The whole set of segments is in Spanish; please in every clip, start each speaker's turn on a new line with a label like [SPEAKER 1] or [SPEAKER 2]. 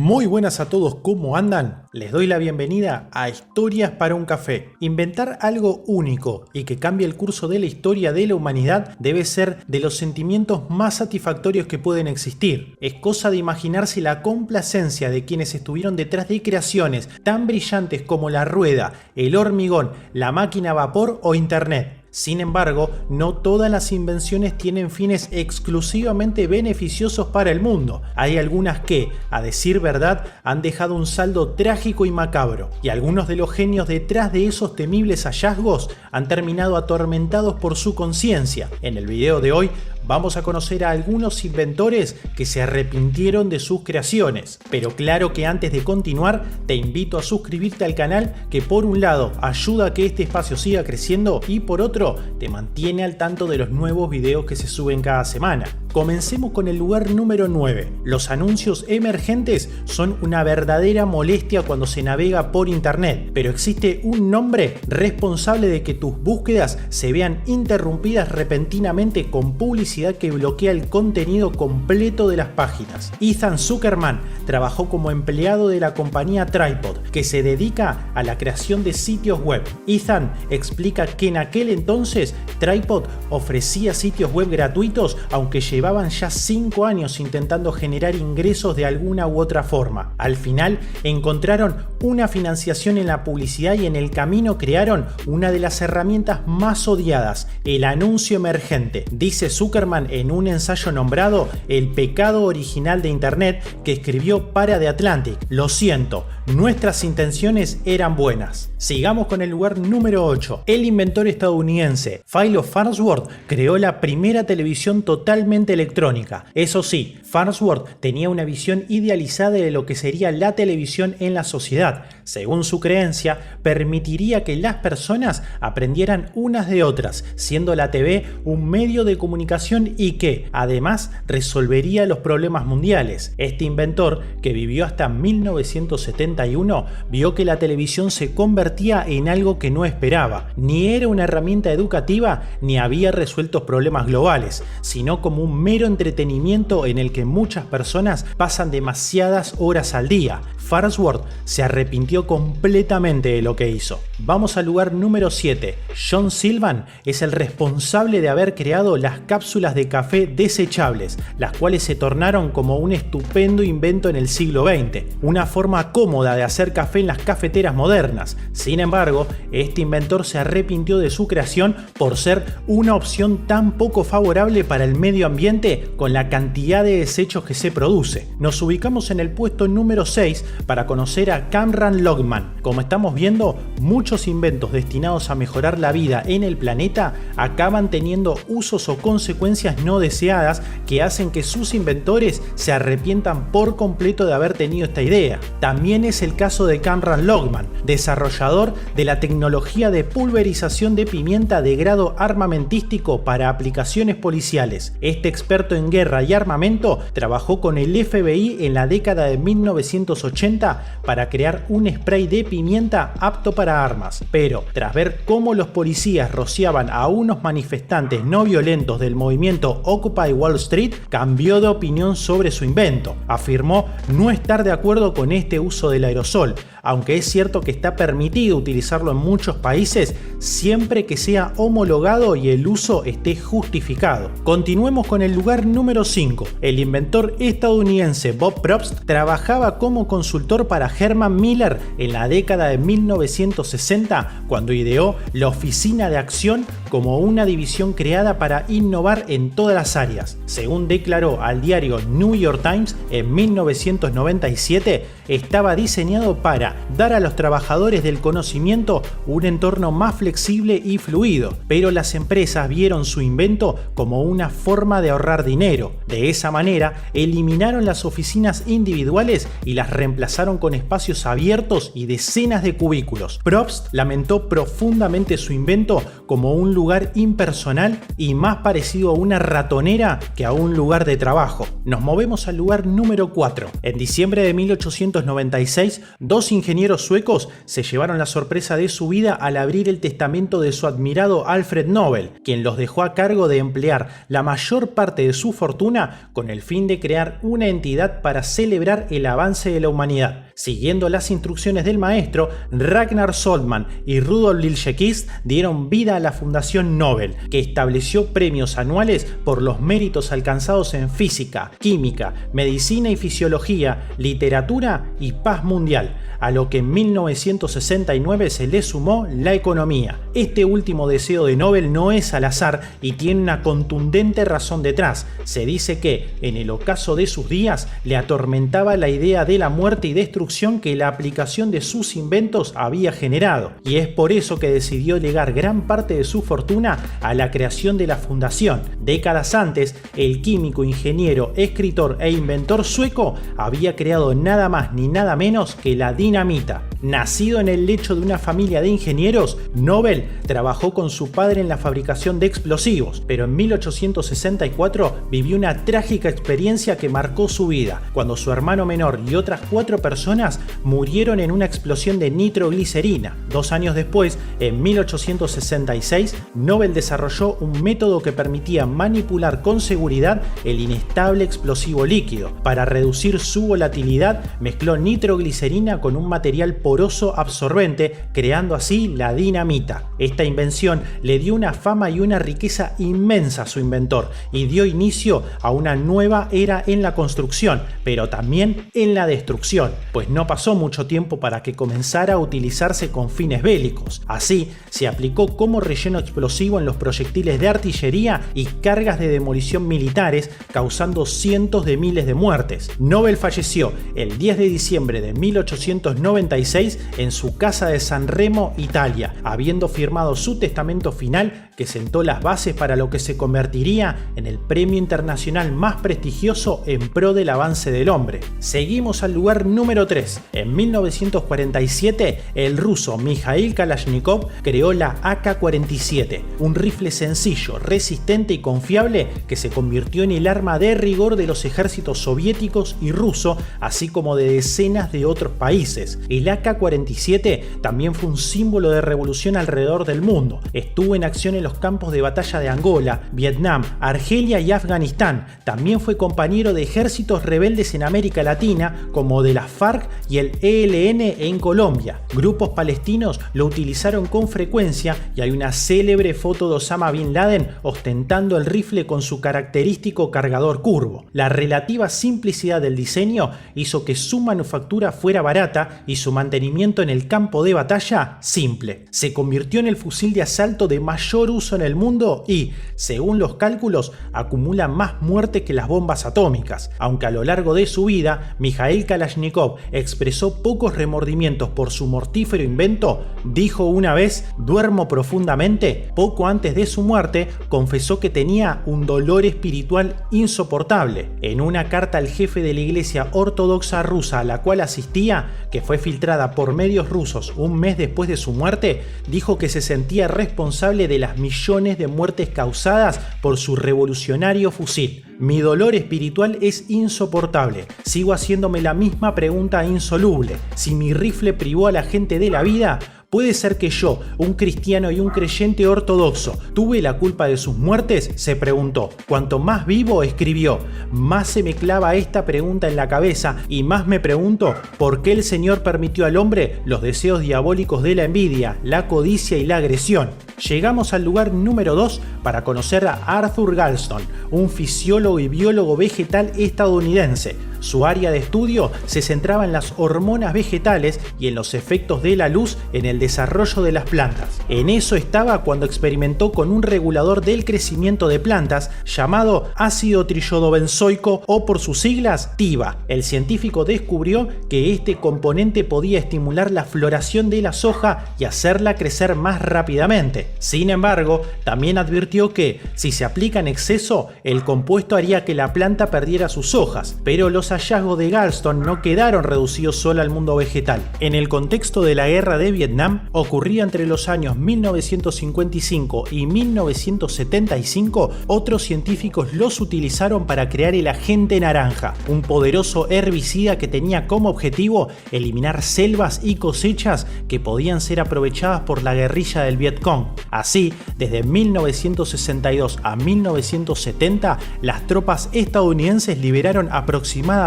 [SPEAKER 1] Muy buenas a todos, ¿cómo andan? Les doy la bienvenida a Historias para un Café. Inventar algo único y que cambie el curso de la historia de la humanidad debe ser de los sentimientos más satisfactorios que pueden existir. Es cosa de imaginarse la complacencia de quienes estuvieron detrás de creaciones tan brillantes como la rueda, el hormigón, la máquina a vapor o Internet. Sin embargo, no todas las invenciones tienen fines exclusivamente beneficiosos para el mundo. Hay algunas que, a decir verdad, han dejado un saldo trágico y macabro, y algunos de los genios detrás de esos temibles hallazgos han terminado atormentados por su conciencia. En el video de hoy vamos a conocer a algunos inventores que se arrepintieron de sus creaciones. Pero claro que antes de continuar, te invito a suscribirte al canal, que por un lado ayuda a que este espacio siga creciendo y por otro te mantiene al tanto de los nuevos videos que se suben cada semana. Comencemos con el lugar número 9. Los anuncios emergentes son una verdadera molestia cuando se navega por internet, pero existe un nombre responsable de que tus búsquedas se vean interrumpidas repentinamente con publicidad que bloquea el contenido completo de las páginas. Ethan Zuckerman trabajó como empleado de la compañía Tripod, que se dedica a la creación de sitios web. Ethan explica que en aquel entonces Tripod ofrecía sitios web gratuitos, aunque llevaban ya 5 años intentando generar ingresos de alguna u otra forma. Al final encontraron una financiación en la publicidad y en el camino crearon una de las herramientas más odiadas, el anuncio emergente. Dice Zuckerman en un ensayo nombrado El pecado original de Internet, que escribió para The Atlantic. Lo siento, nuestras intenciones eran buenas. Sigamos con el lugar número 8. El inventor estadounidense Philo Farnsworth creó la primera televisión totalmente electrónica. Eso sí, Farnsworth tenía una visión idealizada de lo que sería la televisión en la sociedad. Según su creencia, permitiría que las personas aprendieran unas de otras, siendo la TV un medio de comunicación y que, además, resolvería los problemas mundiales. Este inventor, que vivió hasta 1971, vio que la televisión se convertía en algo que no esperaba. Ni era una herramienta educativa ni había resuelto problemas globales, sino como un mero entretenimiento en el que muchas personas pasan demasiadas horas al día. Farnsworth se arrepintió completamente de lo que hizo. Vamos al lugar número 7. John Sylvan es el responsable de haber creado las cápsulas de café desechables, las cuales se tornaron como un estupendo invento en el siglo XX, una forma cómoda de hacer café en las cafeteras modernas. Sin embargo, este inventor se arrepintió de su creación por ser una opción tan poco favorable para el medio ambiente con la cantidad de desechos que se produce. Nos ubicamos en el puesto número 6 para conocer a Kamran Logman. Como estamos viendo, muchos inventos destinados a mejorar la vida en el planeta acaban teniendo usos o consecuencias no deseadas que hacen que sus inventores se arrepientan por completo de haber tenido esta idea. También es el caso de Kamran Logman, desarrollador de la tecnología de pulverización de pimienta de grado armamentístico para aplicaciones policiales. Este experto en guerra y armamento trabajó con el FBI en la década de 1980 para crear un spray de pimienta apto para armas. Pero tras ver cómo los policías rociaban a unos manifestantes no violentos del movimiento Occupy Wall Street, cambió de opinión sobre su invento. Afirmó no estar de acuerdo con este uso del aerosol, aunque es cierto que está permitido utilizarlo en muchos países siempre que sea homologado y el uso esté justificado. Continuemos con el lugar número 5. El inventor estadounidense Bob Probst trabajaba como consultor para Herman Miller en la década de 1960, cuando ideó la Oficina de Acción como una división creada para innovar en todas las áreas. Según declaró al diario New York Times en 1997, estaba diseñado para dar a los trabajadores del conocimiento un entorno más flexible y fluido, pero las empresas vieron su invento como una forma de ahorrar dinero. De esa manera, eliminaron las oficinas individuales y las reemplazaron con espacios abiertos y decenas de cubículos. Probst lamentó profundamente su invento como un lugar impersonal y más parecido a una ratonera que a un lugar de trabajo. Nos movemos al lugar número 4. En diciembre de 1800 1996, dos ingenieros suecos se llevaron la sorpresa de su vida al abrir el testamento de su admirado Alfred Nobel, quien los dejó a cargo de emplear la mayor parte de su fortuna con el fin de crear una entidad para celebrar el avance de la humanidad. Siguiendo las instrucciones del maestro, Ragnar Soldman y Rudolf Liljeqvist dieron vida a la Fundación Nobel, que estableció premios anuales por los méritos alcanzados en física, química, medicina y fisiología, literatura y paz mundial, a lo que en 1969 se le sumó la economía. Este último deseo de Nobel no es al azar y tiene una contundente razón detrás. Se dice que, en el ocaso de sus días, le atormentaba la idea de la muerte y destrucción que la aplicación de sus inventos había generado, y es por eso que decidió legar gran parte de su fortuna a la creación de la fundación. Décadas antes, el químico, ingeniero, escritor e inventor sueco había creado nada más ni nada menos que la dinamita. Nacido en el lecho de una familia de ingenieros, Nobel trabajó con su padre en la fabricación de explosivos, pero en 1864 vivió una trágica experiencia que marcó su vida, cuando su hermano menor y otras 4 personas murieron en una explosión de nitroglicerina. 2 años después, en 1866, Nobel desarrolló un método que permitía manipular con seguridad el inestable explosivo líquido. Para reducir su volatilidad, mezcló nitroglicerina con un material poroso absorbente, creando así la dinamita. Esta invención le dio una fama y una riqueza inmensa a su inventor y dio inicio a una nueva era en la construcción, pero también en la destrucción, pues no pasó mucho tiempo para que comenzara a utilizarse con fines bélicos. Así, se aplicó como relleno explosivo en los proyectiles de artillería y cargas de demolición militares, causando cientos de miles de muertes. Nobel falleció el 10 de diciembre de 1896 en su casa de San Remo, Italia, habiendo firmado su testamento final que sentó las bases para lo que se convertiría en el premio internacional más prestigioso en pro del avance del hombre. Seguimos al lugar número 3. En 1947, el ruso Mikhail Kalashnikov creó la AK-47, un rifle sencillo, resistente y confiable que se convirtió en el arma de rigor de los ejércitos soviéticos y ruso, así como de decenas de otros países. El AK-47 también fue un símbolo de revolución alrededor del mundo. Estuvo en acción en los campos de batalla de Angola, Vietnam, Argelia y Afganistán. También fue compañero de ejércitos rebeldes en América Latina, como de las FARC y el ELN en Colombia. Grupos palestinos lo utilizaron con frecuencia y hay una célebre foto de Osama Bin Laden ostentando el rifle con su característico cargador curvo. La relativa simplicidad del diseño hizo que su manufactura fuera barata y su mantenimiento en el campo de batalla simple. Se convirtió en el fusil de asalto de mayor uso en el mundo y, según los cálculos, acumula más muerte que las bombas atómicas. Aunque a lo largo de su vida, Mikhail Kalashnikov expresó pocos remordimientos por su mortífero invento, dijo una vez: "Duermo profundamente". Poco antes de su muerte, confesó que tenía un dolor espiritual insoportable. En una carta al jefe de la Iglesia Ortodoxa rusa a la cual asistía, que fue filtrada por medios rusos un mes después de su muerte, dijo que se sentía responsable de las millones de muertes causadas por su revolucionario fusil. "Mi dolor espiritual es insoportable. Sigo haciéndome la misma pregunta insoluble. Si mi rifle privó a la gente de la vida, ¿puede ser que yo, un cristiano y un creyente ortodoxo, tuve la culpa de sus muertes?", se preguntó. Cuanto más vivo, escribió, más se me clava esta pregunta en la cabeza y más me pregunto por qué el Señor permitió al hombre los deseos diabólicos de la envidia, la codicia y la agresión. Llegamos al lugar número 2 para conocer a Arthur Galston, un fisiólogo y biólogo vegetal estadounidense. Su área de estudio se centraba en las hormonas vegetales y en los efectos de la luz en el desarrollo de las plantas. En eso estaba cuando experimentó con un regulador del crecimiento de plantas llamado ácido triiodobenzoico, o por sus siglas TIBA. El científico descubrió que este componente podía estimular la floración de la soja y hacerla crecer más rápidamente. Sin embargo, también advirtió que si se aplica en exceso, el compuesto haría que la planta perdiera sus hojas, pero los los hallazgos de Galston no quedaron reducidos solo al mundo vegetal. En el contexto de la guerra de Vietnam, ocurría entre los años 1955 y 1975, otros científicos los utilizaron para crear el agente naranja, un poderoso herbicida que tenía como objetivo eliminar selvas y cosechas que podían ser aprovechadas por la guerrilla del Vietcong. Así, desde 1962 a 1970, las tropas estadounidenses liberaron aproximadamente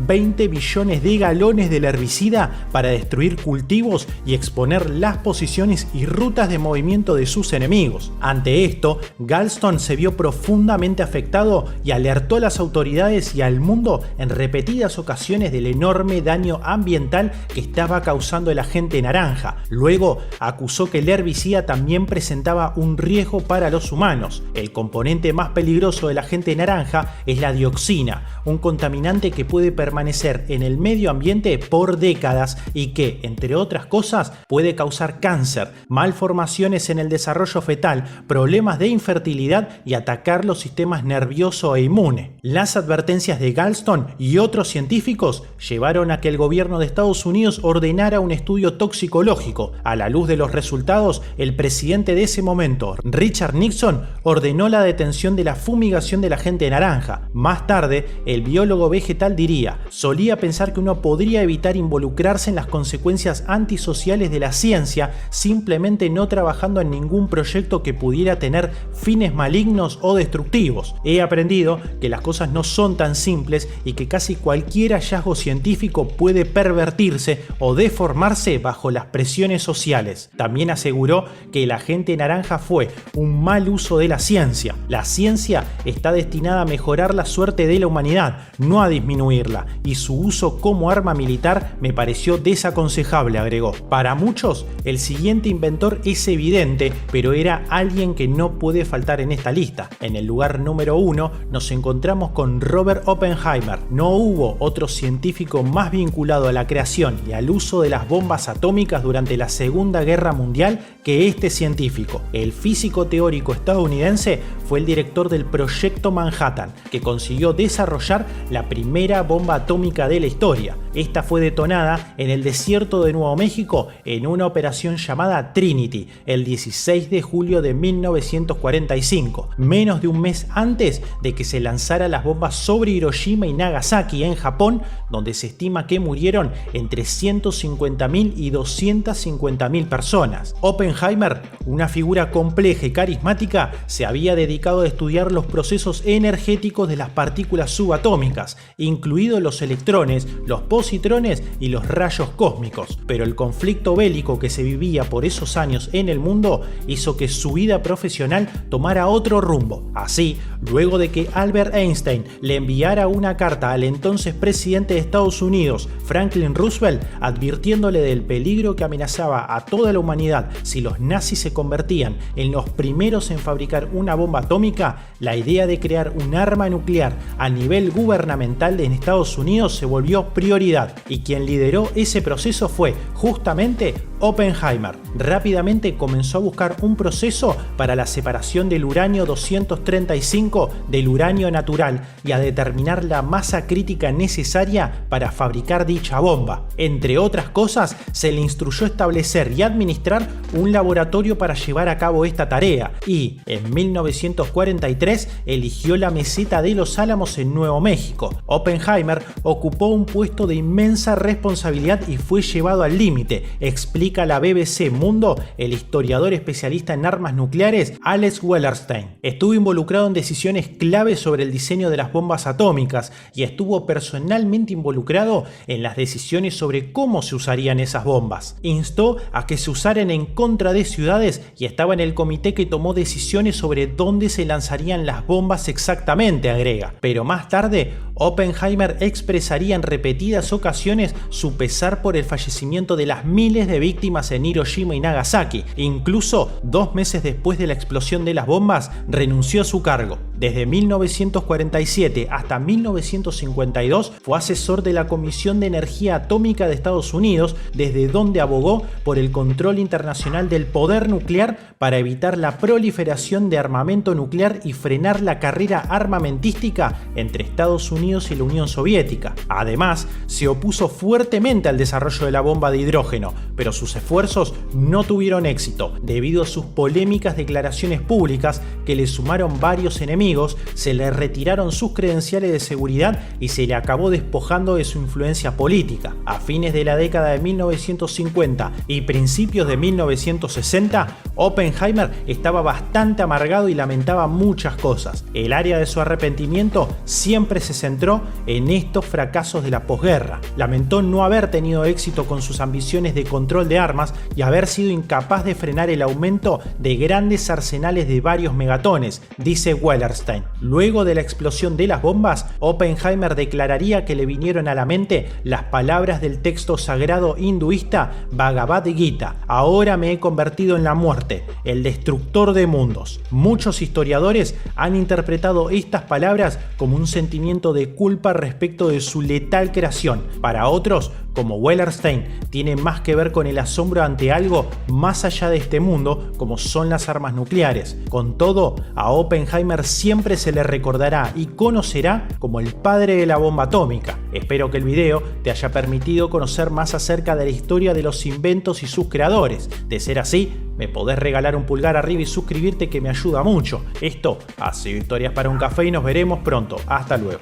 [SPEAKER 1] 20 billones de galones del herbicida para destruir cultivos y exponer las posiciones y rutas de movimiento de sus enemigos. Ante esto, Galston se vio profundamente afectado y alertó a las autoridades y al mundo en repetidas ocasiones del enorme daño ambiental que estaba causando el agente naranja. Luego acusó que el herbicida también presentaba un riesgo para los humanos. El componente más peligroso del agente naranja es la dioxina, un contaminante que puede permanecer en el medio ambiente por décadas y que, entre otras cosas, puede causar cáncer, malformaciones en el desarrollo fetal, problemas de infertilidad y atacar los sistemas nervioso e inmune. Las advertencias de Galston y otros científicos llevaron a que el gobierno de Estados Unidos ordenara un estudio toxicológico. A la luz de los resultados, el presidente de ese momento, Richard Nixon, ordenó la detención de la fumigación del agente naranja. Más tarde, el biólogo vegetal diría: solía pensar que uno podría evitar involucrarse en las consecuencias antisociales de la ciencia simplemente no trabajando en ningún proyecto que pudiera tener fines malignos o destructivos. He aprendido que las cosas no son tan simples y que casi cualquier hallazgo científico puede pervertirse o deformarse bajo las presiones sociales. También aseguró que el agente naranja fue un mal uso de la ciencia. La ciencia está destinada a mejorar la suerte de la humanidad, no a disminuirla, y su uso como arma militar me pareció desaconsejable, agregó. Para muchos, el siguiente inventor es evidente, pero era alguien que no puede faltar en esta lista. En el lugar número 1 nos encontramos con Robert Oppenheimer. No hubo otro científico más vinculado a la creación y al uso de las bombas atómicas durante la Segunda Guerra Mundial que este científico. El físico teórico estadounidense fue el director del Proyecto Manhattan, que consiguió desarrollar la primera bomba atómica de la historia. Esta fue detonada en el desierto de Nuevo México en una operación llamada Trinity, el 16 de julio de 1945, menos de un mes antes de que se lanzaran las bombas sobre Hiroshima y Nagasaki en Japón, donde se estima que murieron entre 150.000 y 250.000 personas. Oppenheimer, una figura compleja y carismática, se había dedicado a estudiar los procesos energéticos de las partículas subatómicas, incluidos los electrones, los positrones y los rayos cósmicos. Pero el conflicto bélico que se vivía por esos años en el mundo hizo que su vida profesional tomara otro rumbo. Así, luego de que Albert Einstein le enviara una carta al entonces presidente de Estados Unidos, Franklin Roosevelt, advirtiéndole del peligro que amenazaba a toda la humanidad si los nazis se convertían en los primeros en fabricar una bomba atómica, la idea de crear un arma nuclear a nivel gubernamental en Estados Unidos se volvió prioridad, y quien lideró ese proceso fue justamente Oppenheimer. Rápidamente comenzó a buscar un proceso para la separación del uranio 235 del uranio natural y a determinar la masa crítica necesaria para fabricar dicha bomba. Entre otras cosas, se le instruyó establecer y administrar un laboratorio para llevar a cabo esta tarea y, en 1943, eligió la meseta de Los Álamos en Nuevo México. Oppenheimer ocupó un puesto de inmensa responsabilidad y fue llevado al límite, explica la BBC Mundo el historiador especialista en armas nucleares Alex Wellerstein. Estuvo involucrado en decisiones claves sobre el diseño de las bombas atómicas y estuvo personalmente involucrado en las decisiones sobre cómo se usarían esas bombas. Instó a que se usaran en contra de ciudades y estaba en el comité que tomó decisiones sobre dónde se lanzarían las bombas exactamente, agrega. Pero más tarde, Oppenheimer expresaría en repetidas ocasiones su pesar por el fallecimiento de las miles de víctimas en Hiroshima y Nagasaki. Incluso 2 meses después de la explosión de las bombas, renunció a su cargo. Desde 1947 hasta 1952 fue asesor de la Comisión de Energía Atómica de Estados Unidos, desde donde abogó por el control internacional del poder nuclear para evitar la proliferación de armamento nuclear y frenar la carrera armamentística entre Estados Unidos Unidos y la Unión Soviética. Además, se opuso fuertemente al desarrollo de la bomba de hidrógeno, pero sus esfuerzos no tuvieron éxito. Debido a sus polémicas declaraciones públicas que le sumaron varios enemigos, se le retiraron sus credenciales de seguridad y se le acabó despojando de su influencia política. A fines de la década de 1950 y principios de 1960, Oppenheimer estaba bastante amargado y lamentaba muchas cosas. El área de su arrepentimiento siempre se centró en estos fracasos de la posguerra. Lamentó no haber tenido éxito con sus ambiciones de control de armas y haber sido incapaz de frenar el aumento de grandes arsenales de varios megatones, dice Wallerstein. Luego de la explosión de las bombas, Oppenheimer declararía que le vinieron a la mente las palabras del texto sagrado hinduista Bhagavad Gita: ahora me he convertido en la muerte, el destructor de mundos. Muchos historiadores han interpretado estas palabras como un sentimiento de culpa respecto de su letal creación. Para otros, como Wallerstein, tiene más que ver con el asombro ante algo más allá de este mundo, como son las armas nucleares. Con todo, a Oppenheimer siempre se le recordará y conocerá como el padre de la bomba atómica. Espero que el video te haya permitido conocer más acerca de la historia de los inventos y sus creadores. De ser así, me podés regalar un pulgar arriba y suscribirte, que me ayuda mucho. Esto ha sido Historias para un Café y nos veremos pronto. Hasta luego.